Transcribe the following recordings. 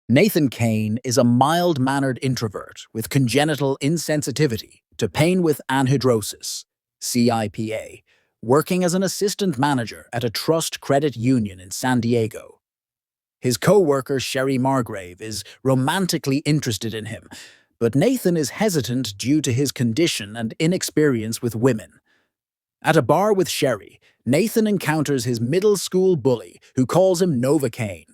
Nathan Caine is a mild-mannered introvert with congenital insensitivity to pain with anhidrosis, CIPA, working as an assistant manager at a trust credit union in San Diego. His co-worker Sherry Margrave is romantically interested in him, but Nathan is hesitant due to his condition and inexperience with women. At a bar with Sherry, Nathan encounters his middle school bully who calls him Novocaine.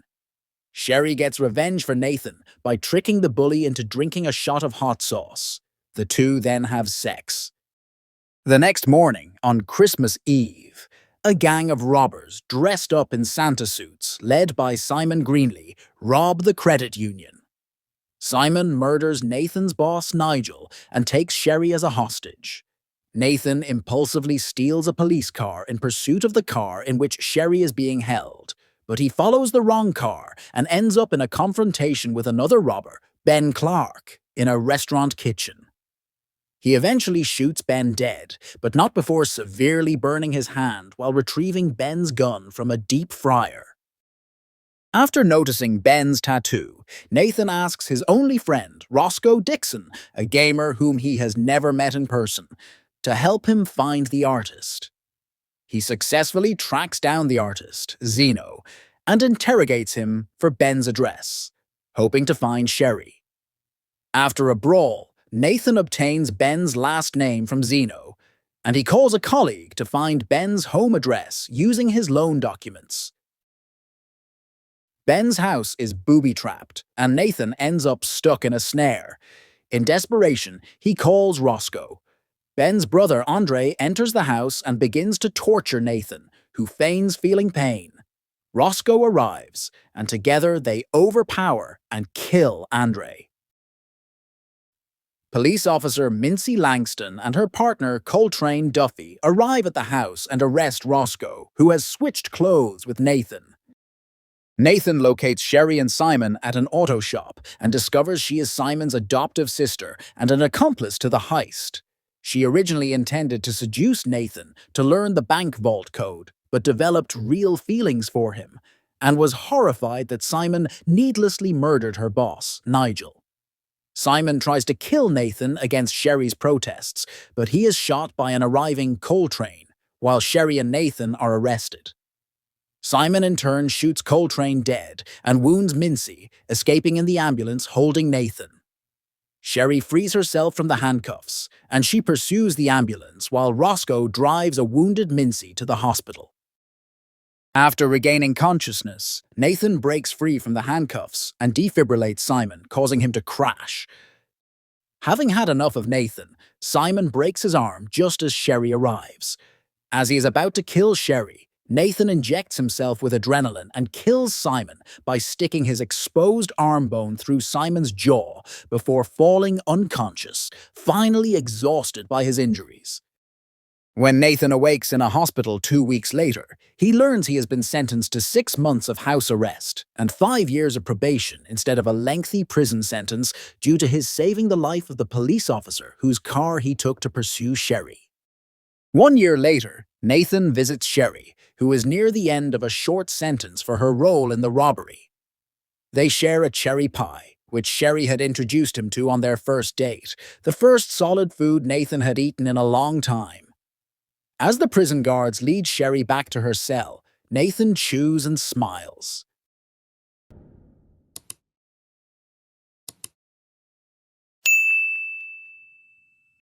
Sherry gets revenge for Nathan by tricking the bully into drinking a shot of hot sauce. The two then have sex. The next morning, on Christmas Eve, a gang of robbers dressed up in Santa suits, led by Simon Greenlee, rob the credit union. Simon murders Nathan's boss, Nigel, and takes Sherry as a hostage. Nathan impulsively steals a police car in pursuit of the car in which Sherry is being held, but he follows the wrong car and ends up in a confrontation with another robber, Ben Clark, in a restaurant kitchen. He eventually shoots Ben dead, but not before severely burning his hand while retrieving Ben's gun from a deep fryer. After noticing Ben's tattoo, Nathan asks his only friend, Roscoe Dixon, a gamer whom he has never met in person, to help him find the artist. He successfully tracks down the artist, Zeno, and interrogates him for Ben's address, hoping to find Sherry. After a brawl, Nathan obtains Ben's last name from Zeno, and he calls a colleague to find Ben's home address using his loan documents. Ben's house is booby-trapped, and Nathan ends up stuck in a snare. In desperation, he calls Roscoe. Ben's brother Andre enters the house and begins to torture Nathan, who feigns feeling pain. Roscoe arrives, and together they overpower and kill Andre. Police officer Mincy Langston and her partner Coltrane Duffy arrive at the house and arrest Roscoe, who has switched clothes with Nathan. Nathan locates Sherry and Simon at an auto shop and discovers she is Simon's adoptive sister and an accomplice to the heist. She originally intended to seduce Nathan to learn the bank vault code, but developed real feelings for him, and was horrified that Simon needlessly murdered her boss, Nigel. Simon tries to kill Nathan against Sherry's protests, but he is shot by an arriving Coltrane, while Sherry and Nathan are arrested. Simon in turn shoots Coltrane dead and wounds Mincy, escaping in the ambulance holding Nathan. Sherry frees herself from the handcuffs, and she pursues the ambulance while Roscoe drives a wounded Mincy to the hospital. After regaining consciousness, Nathan breaks free from the handcuffs and defibrillates Simon, causing him to crash. Having had enough of Nathan, Simon breaks his arm just as Sherry arrives. As he is about to kill Sherry, Nathan injects himself with adrenaline and kills Simon by sticking his exposed arm bone through Simon's jaw before falling unconscious, finally exhausted by his injuries. When Nathan awakes in a hospital 2 weeks later, he learns he has been sentenced to 6 months of house arrest and 5 years of probation instead of a lengthy prison sentence due to his saving the life of the police officer whose car he took to pursue Sherry. 1 year later, Nathan visits Sherry, who is near the end of a short sentence for her role in the robbery. They share a cherry pie, which Sherry had introduced him to on their first date, the first solid food Nathan had eaten in a long time. As the prison guards lead Sherry back to her cell, Nathan chews and smiles.